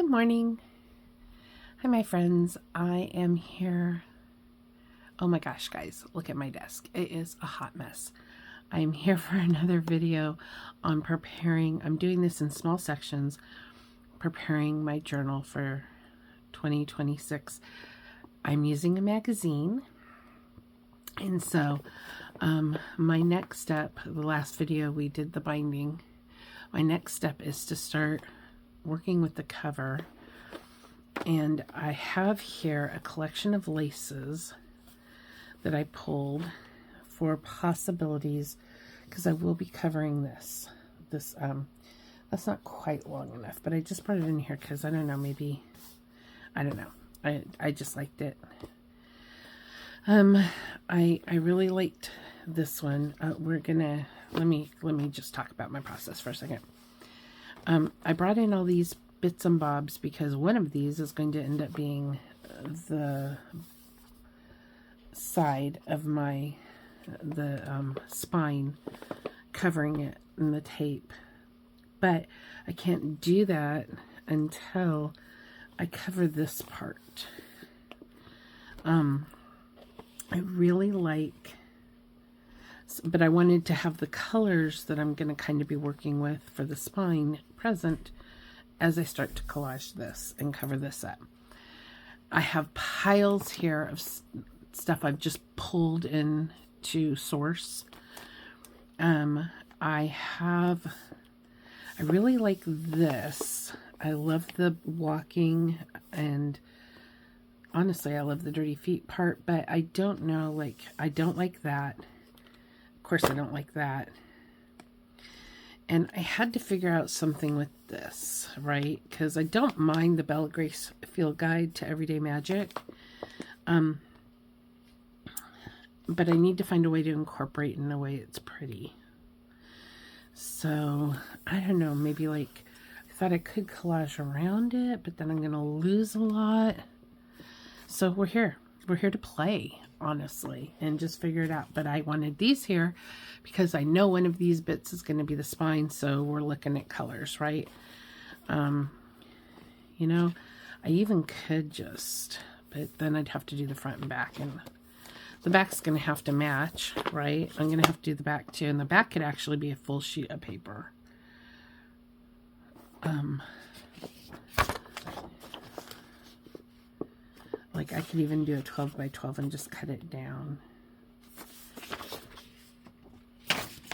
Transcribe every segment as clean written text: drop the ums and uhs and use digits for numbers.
Good morning. Hi, my friends. I am here. Oh my gosh, guys, look at my desk. It is a hot mess. I'm here for another video on preparing. I'm doing this in small sections, preparing my journal for 2026. I'm using a magazine. And so my next step, the last video we did the binding, my next step is to start working with the cover. And I have here a collection of laces that I pulled for possibilities, because I will be covering this. That's not quite long enough, but I just brought it in here because I don't know, maybe, I don't know. I just liked it. I really liked this one. We're gonna, let me just talk about my process for a second. I brought in all these bits and bobs because one of these is going to end up being the side of my, the spine, covering it in the tape. But I can't do that until I cover this part. I really like, but I wanted to have the colors that I'm going to kind of be working with for the spine present as I start to collage this and cover this up. I have piles here of stuff I've just pulled in to source. I really like this. I love the walking, and honestly, I love the dirty feet part, but I don't know, like, I don't like that. Of course, I don't like that. And I had to figure out something with this, right? Because I don't mind the Bella Grace Field Guide to Everyday Magic. But I need to find a way to incorporate in a way it's pretty. So, I don't know, maybe like, I thought I could collage around it, but then I'm going to lose a lot. So we're here to play, honestly, and just figure it out. But I wanted these here because I know one of these bits is going to be the spine, so we're looking at colors, right? You know, I even could just, but then I'd have to do the front and back, and the back's going to have to match, right? I'm going to have to do the back too, and the back could actually be a full sheet of paper. Like, I could even do a 12 by 12 and just cut it down.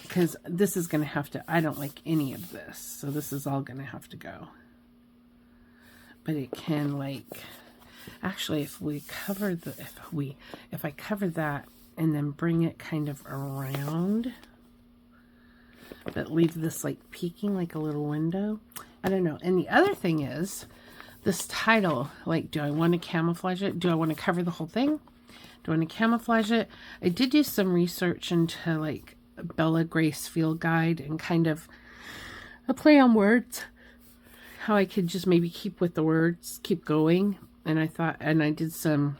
Because this is going to have to, I don't like any of this. So this is all going to have to go. But it can, like, actually, if we cover the, if I cover that and then bring it kind of around, but leave this like peeking like a little window. I don't know. And the other thing is, this title, like, do I want to camouflage it? Do I want to cover the whole thing? Do I want to camouflage it? I did do some research into, like, Bella Grace Field Guide and kind of a play on words. How I could just maybe keep with the words, keep going. And I thought, and I did some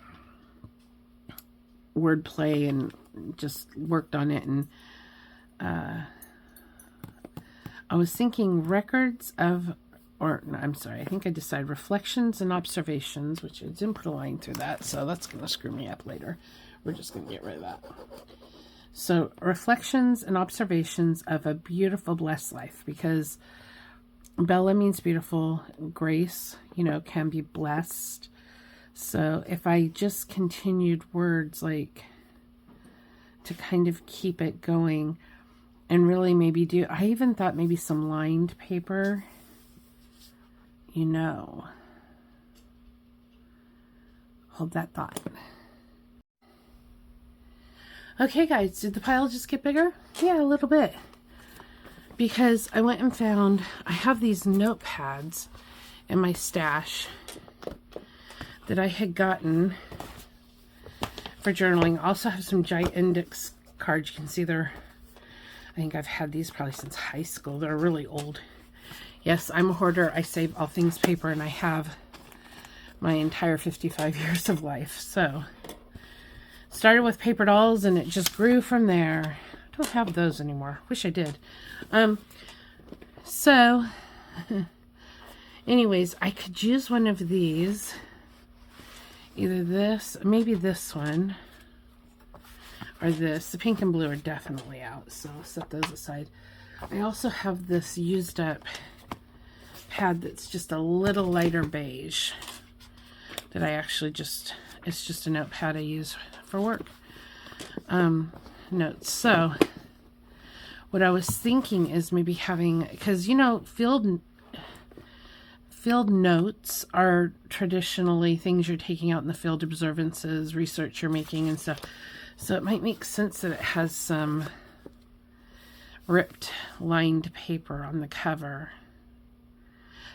word play and just worked on it. And I was thinking records of, or no, I'm sorry, I think I decided reflections and observations, which I didn't put a line through that, so that's going to screw me up later. We're just going to get rid of that. So, reflections and observations of a beautiful, blessed life, because Bella means beautiful, Grace, you know, can be blessed. So, if I just continued words, like, to kind of keep it going, and really maybe do, I even thought maybe some lined paper, you know. Hold that thought. Okay, guys, did the pile just get bigger? Yeah, a little bit. Because I went and found, I have these notepads in my stash that I had gotten for journaling. I also have some giant index cards. You can see they're, I think I've had these probably since high school. They're really old. Yes, I'm a hoarder. I save all things paper, and I have my entire 55 years of life. So, started with paper dolls, and it just grew from there. I don't have those anymore. Wish I did. So, Anyways, I could use one of these. Either this, maybe this one, or this. The pink and blue are definitely out, so I'll set those aside. I also have this used up pad that's just a little lighter beige that I actually just, it's just a notepad I use for work. Notes. So what I was thinking is maybe having, because you know, field notes are traditionally things you're taking out in the field, observances, research you're making and stuff. So it might make sense that it has some ripped lined paper on the cover.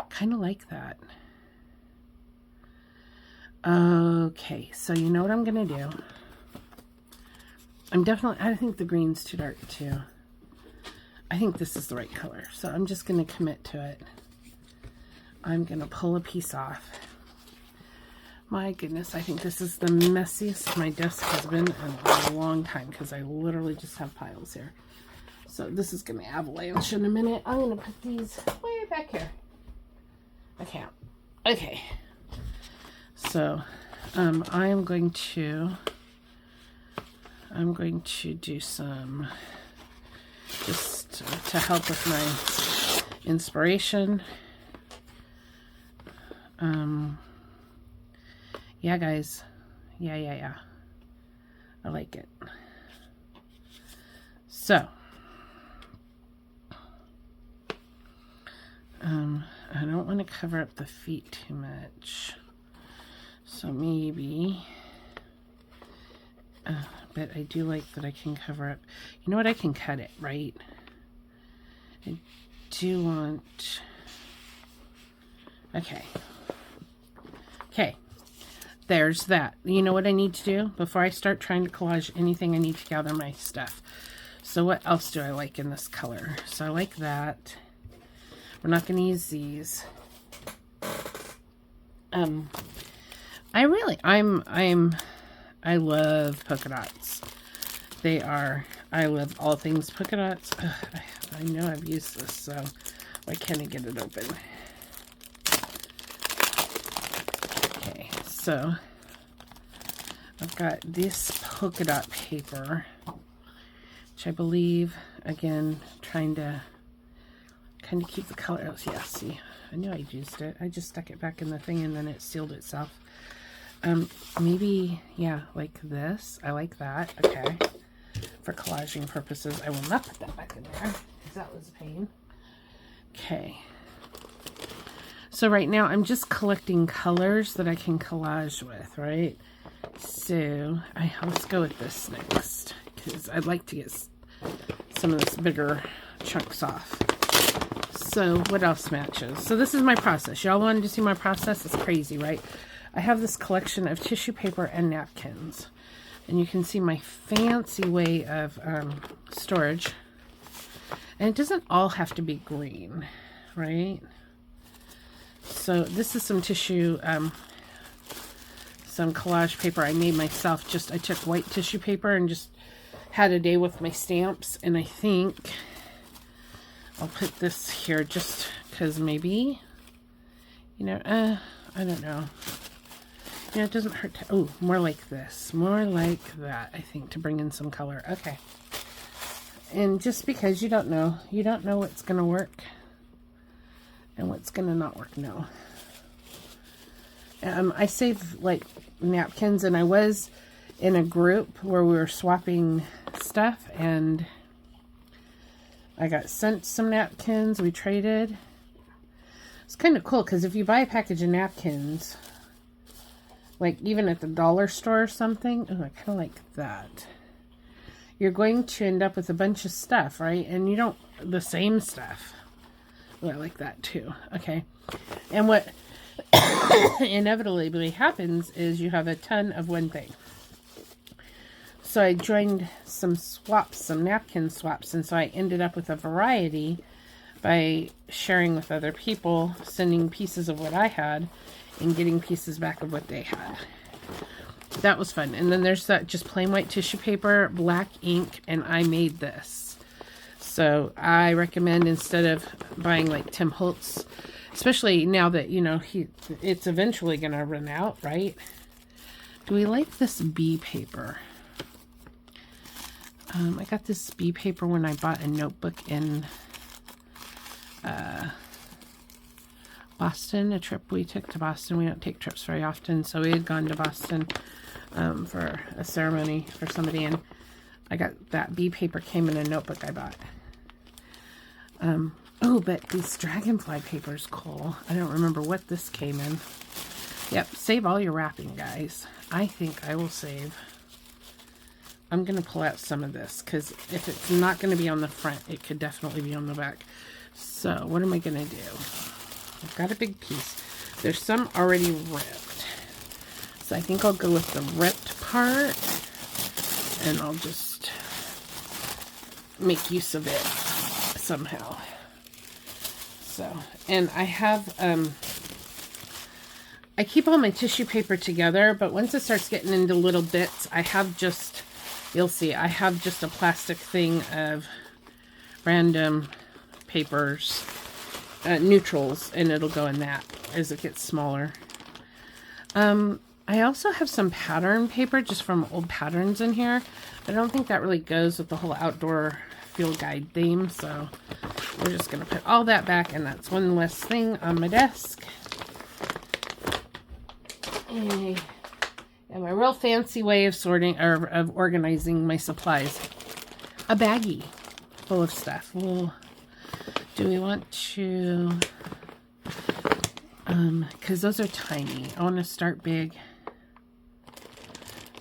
Kind of like that. Okay, so you know what I'm going to do? I think the green's too dark too. I think this is the right color. So I'm just going to commit to it. I'm going to pull a piece off. My goodness, I think this is the messiest my desk has been in a long time because I literally just have piles here. So this is going to avalanche in a minute. I'm going to put these way back here. Okay. So I'm going to do some, just to help with my inspiration. Yeah, guys. Yeah. I like it. So, I don't want to cover up the feet too much. So maybe, but I do like that I can cover up. You know what? I can cut it, right? I do want, okay. There's that. You know what I need to do? Before I start trying to collage anything, I need to gather my stuff. So what else do I like in this color? So I like that. We're not going to use these. I love polka dots. I love all things polka dots. I know I've used this, so why can't I get it open? Okay, so I've got this polka dot paper, which I believe, again, trying to kind of keep the color. Oh, yeah, see, I knew I'd used it. I just stuck it back in the thing and then it sealed itself. Maybe, yeah, like this. I like that. Okay. For collaging purposes, I will not put that back in there because that was a pain. Okay. So right now I'm just collecting colors that I can collage with, right? So let's go with this next because I'd like to get some of this bigger chunks off. So what else matches? So this is my process. Y'all wanted to see my process? It's crazy, right? I have this collection of tissue paper and napkins. And you can see my fancy way of storage. And it doesn't all have to be green, right? So this is some tissue, some collage paper I made myself. I took white tissue paper and just had a day with my stamps. And I think I'll put this here just because maybe, you know, I don't know. Yeah, it doesn't hurt to, oh, more like this. More like that, I think, to bring in some color. Okay. And just because you don't know what's going to work and what's going to not work. No. I save, like, napkins, and I was in a group where we were swapping stuff, and I got sent some napkins. We traded. It's kind of cool, because if you buy a package of napkins, like even at the dollar store or something, oh, I kind of like that. You're going to end up with a bunch of stuff, right? And you don't, the same stuff. Oh, I like that too. Okay. And what inevitably happens is you have a ton of one thing. So I joined some swaps, some napkin swaps, and so I ended up with a variety by sharing with other people, sending pieces of what I had, and getting pieces back of what they had. That was fun. And then there's that just plain white tissue paper, black ink, and I made this. So I recommend, instead of buying like Tim Holtz Especially now that, you know, it's eventually going to run out, right? Do we like this bee paper? I got this bee paper when I bought a notebook in Boston, a trip we took to Boston. We don't take trips very often, so we had gone to Boston for a ceremony for somebody, and I got that bee paper came in a notebook I bought. Oh, but this dragonfly paper is cool. I don't remember what this came in. Yep, save all your wrapping, guys. I think I will save. I'm going to pull out some of this, because if it's not going to be on the front, it could definitely be on the back. So, what am I going to do? I've got a big piece. There's some already ripped. So, I think I'll go with the ripped part, and I'll just make use of it somehow. So, and I have, I keep all my tissue paper together, but once it starts getting into little bits, I have just, you'll see, I have just a plastic thing of random papers, neutrals, and it'll go in that as it gets smaller. I also have some pattern paper just from old patterns in here. I don't think that really goes with the whole outdoor field guide theme, so we're just going to put all that back, and that's one less thing on my desk. And my real fancy way of sorting, or of organizing my supplies. A baggie full of stuff. Well, do we want to, because those are tiny. I want to start big.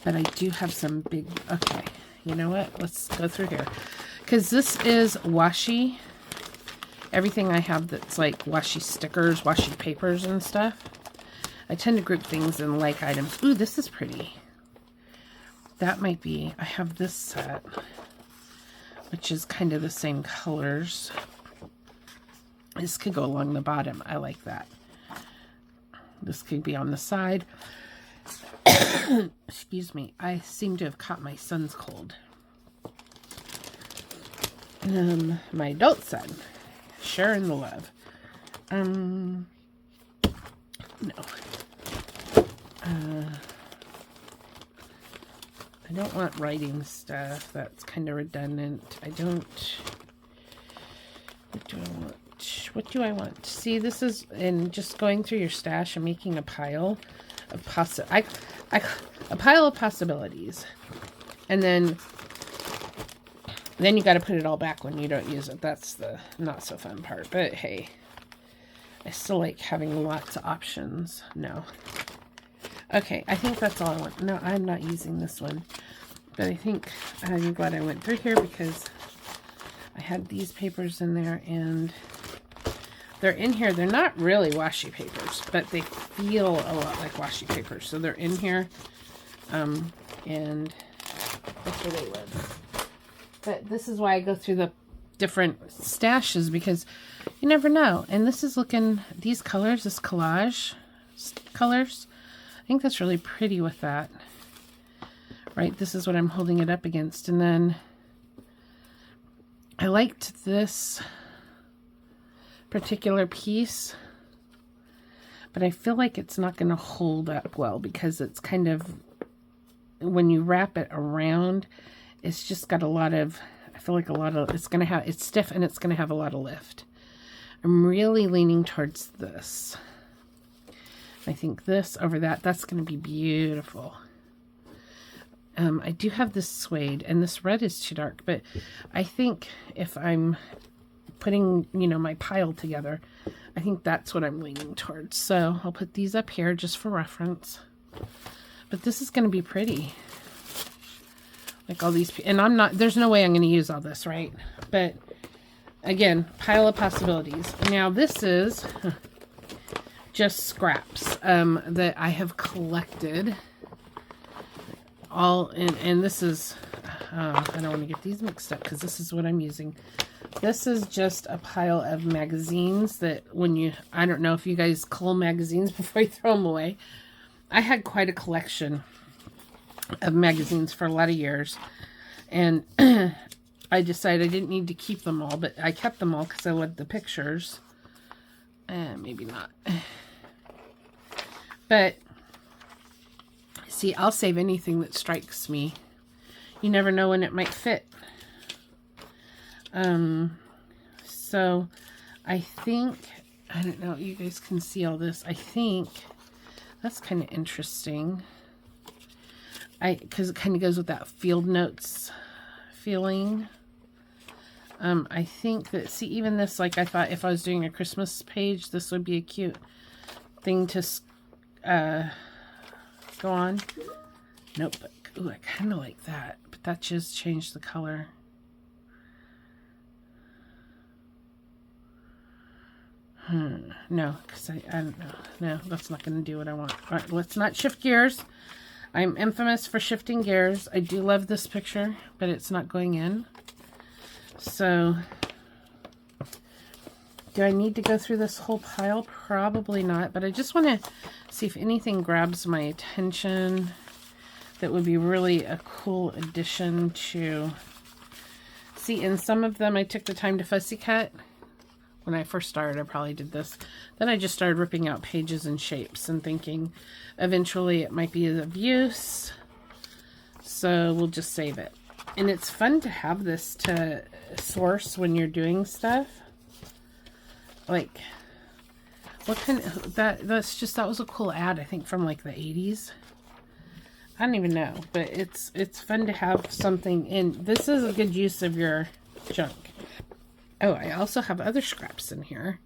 But I do have some big, okay, you know what? Let's go through here. Because this is washi. Everything I have that's like washi stickers, washi papers and stuff. I tend to group things in like items. Ooh, this is pretty. That might be, I have this set, which is kind of the same colors. This could go along the bottom. I like that. This could be on the side. Excuse me. I seem to have caught my son's cold. My adult son, sharing the love. No. I don't want writing stuff. That's kind of redundant. I don't. What do I want? What do I want? See, this is in just going through your stash and making a pile of a pile of possibilities, and then you got to put it all back when you don't use it. That's the not so fun part. But hey, I still like having lots of options. No. Okay, I think that's all I want. No, I'm not using this one. But I think I'm glad I went through here because I had these papers in there and they're in here. They're not really washi papers, but they feel a lot like washi papers. So they're in here. And that's where they live. But this is why I go through the different stashes because you never know. And this is looking, these colors, this collage colors, I think that's really pretty with that. Right, this is what I'm holding it up against. And then I liked this particular piece, but I feel like it's not going to hold up well because it's kind of, when you wrap it around, it's just got a lot of, I feel like a lot of, it's going to have, it's stiff and it's going to have a lot of lift. I'm really leaning towards this. I think this over that, that's going to be beautiful. I do have this suede, and this red is too dark, but I think if I'm putting, you know, my pile together, I think that's what I'm leaning towards. So I'll put these up here just for reference. But this is going to be pretty. Like all these, and I'm not, there's no way I'm going to use all this, right? But again, pile of possibilities. Now this is just scraps that I have collected. All and this is I don't want to get these mixed up because this is what I'm using. This is just a pile of magazines that when you, I don't know if you guys cull magazines before you throw them away. I had quite a collection of magazines for a lot of years, and I decided I didn't need to keep them all, but I kept them all because I loved the pictures. Maybe not. But, see, I'll save anything that strikes me. You never know when it might fit. So, I think, I don't know, you guys can see all this. I think that's kind of interesting. Because it kind of goes with that field notes feeling. I think that, see, even this, like, I thought if I was doing a Christmas page, this would be a cute thing to go on. Nope. Ooh, I kind of like that, but that just changed the color. No, because I don't know. No, that's not going to do what I want. All right, let's not shift gears. I'm infamous for shifting gears. I do love this picture, but it's not going in. So, do I need to go through this whole pile? Probably not, but I just want to see if anything grabs my attention that would be really a cool addition to... See, in some of them I took the time to fussy cut. When I first started, I probably did this. Then I just started ripping out pages and shapes and thinking eventually it might be of use. So we'll just save it. And it's fun to have this to source when you're doing stuff. Like, what kind of, that was a cool ad, I think, from like the 80s. I don't even know, but it's fun to have something in. This is a good use of your junk. Oh, I also have other scraps in here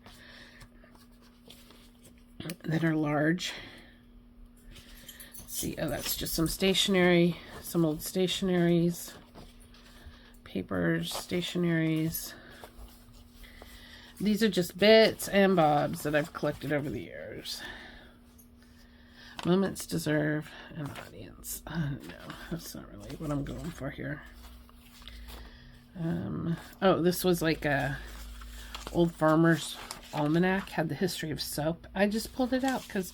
that are large. Let's see, oh, that's just some stationery, some old stationaries, papers, stationaries. These are just bits and bobs that I've collected over the years. Moments deserve an audience. No, that's not really what I'm going for here. Oh, this was like a old farmer's almanac, had the history of soap. I just pulled it out because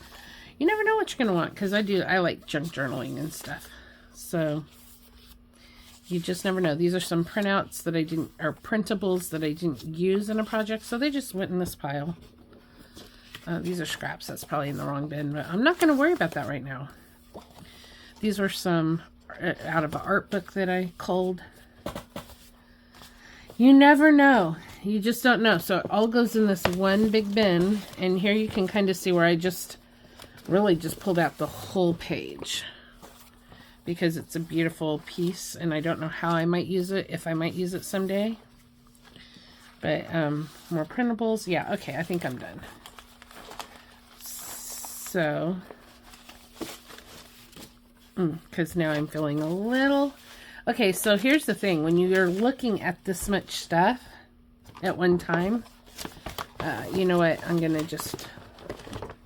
you never know what you're going to want, because I like junk journaling and stuff. So you just never know. These are some printouts that I didn't, or printables that I didn't use in a project, so they just went in this pile. These are scraps. That's probably in the wrong bin, but I'm not going to worry about that right now. These were some out of an art book that I culled. You never know. You just don't know. So it all goes in this one big bin. And here you can kind of see where I just really just pulled out the whole page. Because it's a beautiful piece. And I don't know how I might use it. If I might use it someday. But more printables. Yeah, okay. I think I'm done. So. Because now I'm feeling a little... Okay, so here's the thing. When you're looking at this much stuff at one time, you know what? I'm going to just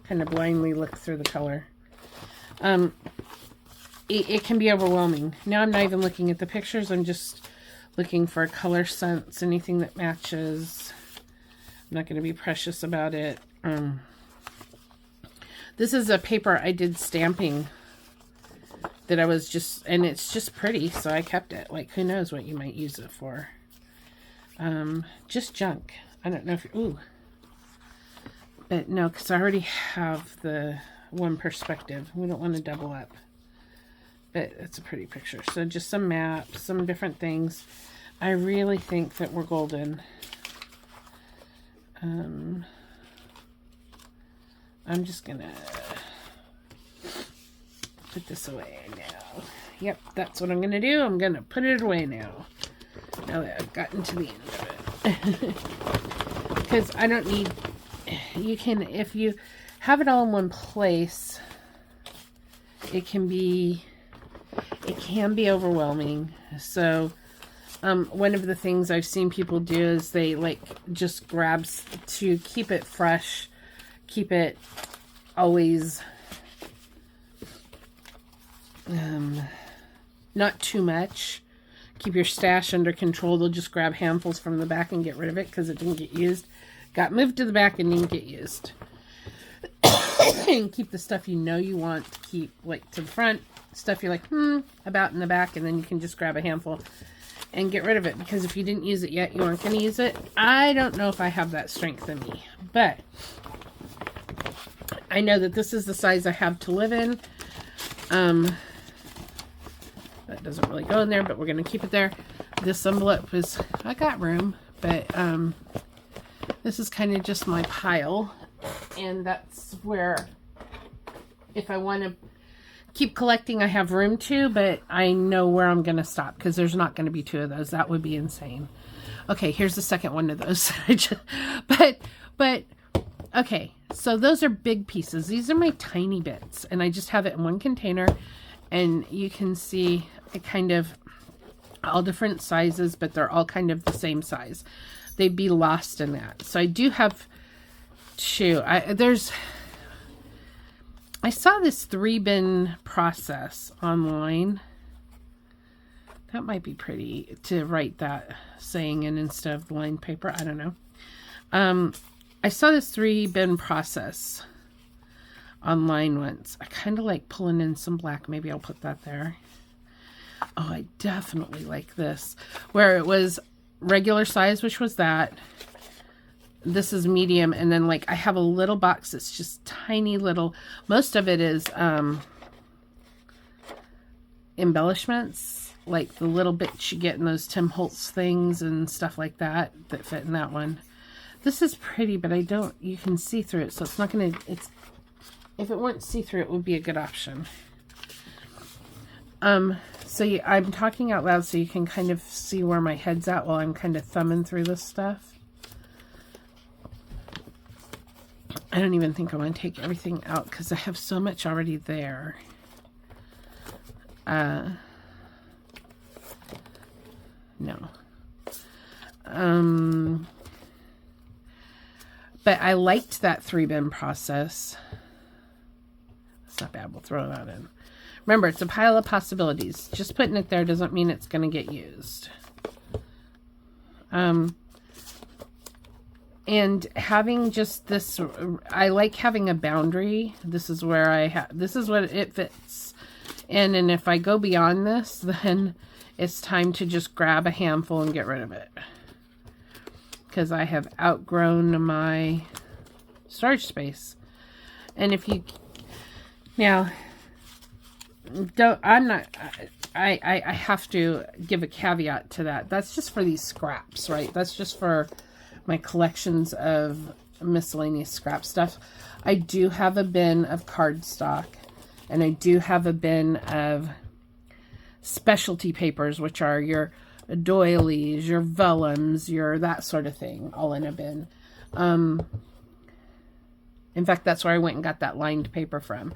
kind of blindly look through the color. It can be overwhelming. Now I'm not even looking at the pictures. I'm just looking for color sense, anything that matches. I'm not going to be precious about it. This is a paper I did stamping that I was just, and it's just pretty, so I kept it. Like, who knows what you might use it for. Just junk. I don't know if, ooh. But no, because I already have the one perspective. We don't want to double up. But it's a pretty picture. So just some maps, some different things. I really think that we're golden. I'm just gonna put this away now. Yep, that's what I'm gonna do. I'm gonna put it away now. Now that I've gotten to the end of it. Because I don't need, you can, if you have it all in one place, it can be overwhelming. So one of the things I've seen people do is they like just grabs to keep it fresh, keep it always not too much, keep your stash under control. They'll just grab handfuls from the back and get rid of it because it didn't get used, got moved to the back and didn't get used. And keep the stuff you know you want to keep like to the front, stuff you're like about in the back, and then you can just grab a handful and get rid of it, because if you didn't use it yet, you aren't going to use it. I don't know if I have that strength in me, but I know that this is the size I have to live in. That doesn't really go in there, but we're going to keep it there. This envelope is, I got room, but this is kind of just my pile. And that's where, if I want to keep collecting, I have room to, but I know where I'm going to stop because there's not going to be 2 of those. That would be insane. Okay, here's the second one of those. but okay, so those are big pieces. These are my tiny bits, and I just have it in one container, and you can see it kind of all different sizes, but they're all kind of the same size. They'd be lost in that. So I do have 2. I saw this 3-bin process online. That might be pretty to write that saying in instead of lined paper. I don't know. I saw this 3-bin process online once. I kind of like pulling in some black. Maybe I'll put that there. Oh, I definitely like this. Where it was regular size, which was that. This is medium. And then like I have a little box that's just tiny little. Most of it is embellishments. Like the little bits you get in those Tim Holtz things and stuff like that that fit in that one. This is pretty, but I don't, you can see through it. So it's not going to, if it weren't see-through, it would be a good option. So I'm talking out loud so you can kind of see where my head's at while I'm kind of thumbing through this stuff. I don't even think I want to take everything out because I have so much already there. No. But I liked that 3-bin process. It's not bad. We'll throw that in. Remember, it's a pile of possibilities. Just putting it there doesn't mean it's going to get used. And having just this, I like having a boundary. This is where I have, this is what it fits in. And if I go beyond this, then it's time to just grab a handful and get rid of it. Because I have outgrown my storage space. And if you, now, I have to give a caveat to that. That's just for these scraps, right? That's just for my collections of miscellaneous scrap stuff. I do have a bin of cardstock, and I do have a bin of specialty papers, which are your doilies, your vellums, your that sort of thing, all in a bin. In fact, that's where I went and got that lined paper from.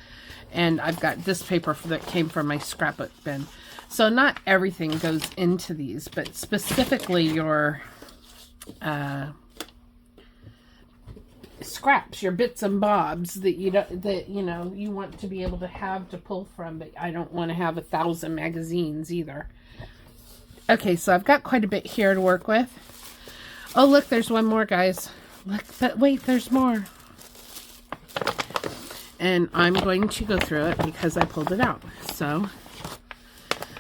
And I've got this paper that came from my scrapbook bin. So not everything goes into these, but specifically your scraps, your bits and bobs that you want to be able to have to pull from, but I don't want to have 1,000 magazines either. Okay, so I've got quite a bit here to work with. Oh, look, there's one more, guys. Look, but wait, there's more. And I'm going to go through it because I pulled it out. So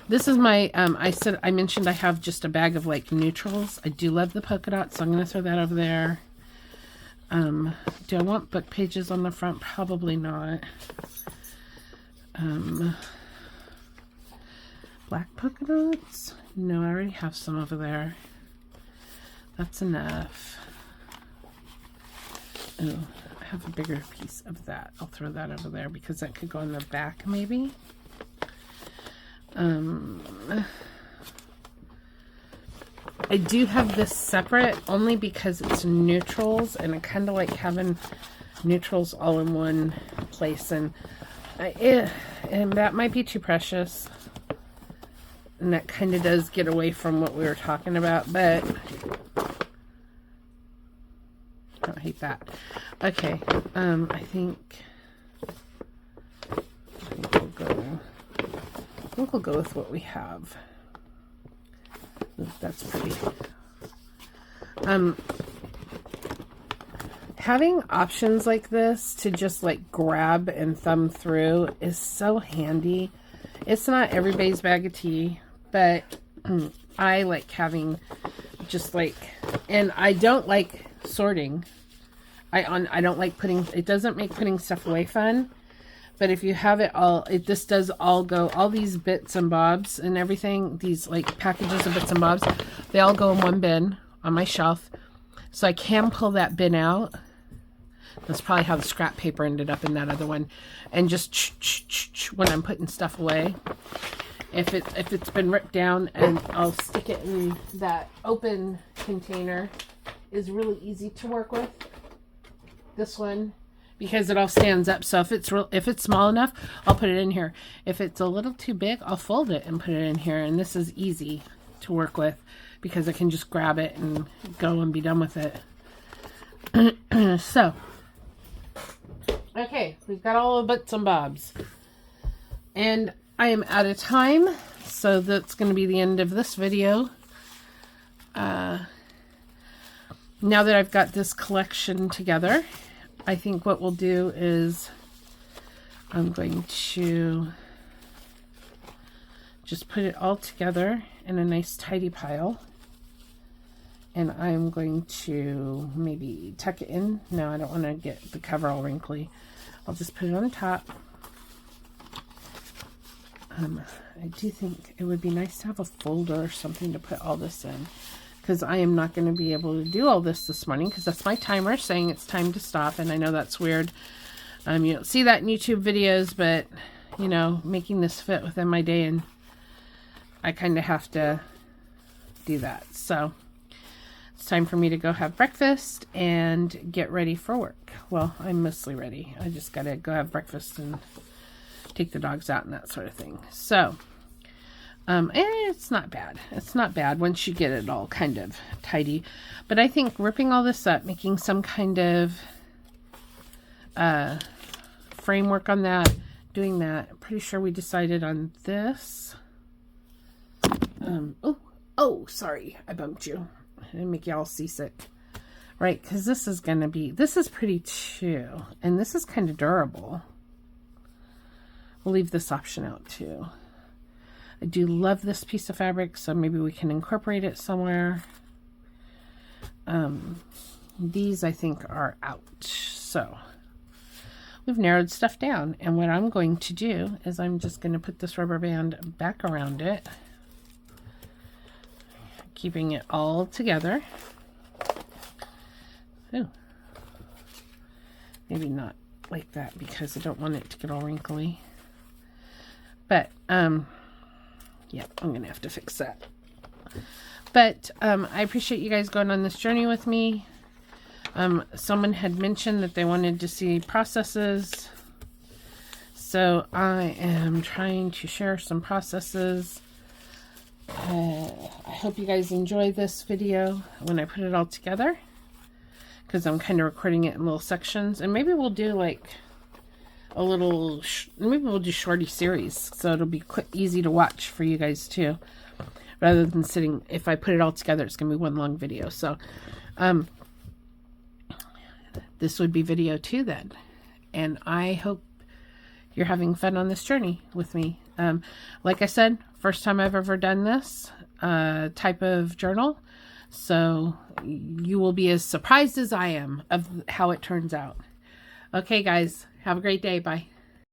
this is my, I mentioned I have just a bag of like neutrals. I do love the polka dots, so I'm going to throw that over there. Do I want book pages on the front? Probably not. Black polka dots? No, I already have some over there. That's enough. Oh, I have a bigger piece of that. I'll throw that over there because that could go in the back maybe. I do have this separate only because it's neutrals, and I kind of like having neutrals all in one place, and that might be too precious, and that kind of does get away from what we were talking about, but I don't hate that. Okay, I think we'll go with what we have. That's pretty. Having options like this to just like grab and thumb through is so handy. It's not everybody's bag of tea, but I like having just like, and I don't like sorting. I don't like putting, it doesn't make putting stuff away fun. But if you have it all, this does all go, all these bits and bobs and everything, these like packages of bits and bobs, they all go in one bin on my shelf. So I can pull that bin out. That's probably how the scrap paper ended up in that other one. And just when I'm putting stuff away. If it's been ripped down, and I'll stick it in that open container, is really easy to work with. This one, because it all stands up. So if it's small enough, I'll put it in here. If it's a little too big, I'll fold it and put it in here. And this is easy to work with because I can just grab it and go and be done with it. So, okay, we've got all the bits and bobs. And I am out of time, so that's going to be the end of this video. Now that I've got this collection together, I think what we'll do is I'm going to just put it all together in a nice tidy pile. And I'm going to maybe tuck it in. No, I don't want to get the cover all wrinkly. I'll just put it on top. I do think it would be nice to have a folder or something to put all this in, because I am not going to be able to do all this morning because that's my timer saying it's time to stop. And I know that's weird. You don't see that in YouTube videos, but you know, making this fit within my day, and I kind of have to do that. So it's time for me to go have breakfast and get ready for work. Well, I'm mostly ready. I just got to go have breakfast and take the dogs out and that sort of thing. So, it's not bad. It's not bad once you get it all kind of tidy. But I think ripping all this up, making some kind of framework on that, doing that. I'm pretty sure we decided on this. Oh, sorry, I bumped you. I didn't make you all seasick. Right, because this is going to be, this is pretty too. And this is kind of durable. We'll leave this option out too. I do love this piece of fabric, so maybe we can incorporate it somewhere. These I think are out. So we've narrowed stuff down. And what I'm going to do is I'm just going to put this rubber band back around it, keeping it all together. Oh, maybe not like that because I don't want it to get all wrinkly. But, yeah, I'm going to have to fix that. But, I appreciate you guys going on this journey with me. Someone had mentioned that they wanted to see processes. So, I am trying to share some processes. I hope you guys enjoy this video when I put it all together, because I'm kind of recording it in little sections. And maybe we'll do like a little, maybe we'll do shorty series, so it'll be quick, easy to watch for you guys too, rather than sitting, if I put it all together, it's gonna be one long video. So this would be video 2 then, and I hope you're having fun on this journey with me. Like I said, first time I've ever done this type of journal, so you will be as surprised as I am of how it turns out. Okay guys, have a great day. Bye.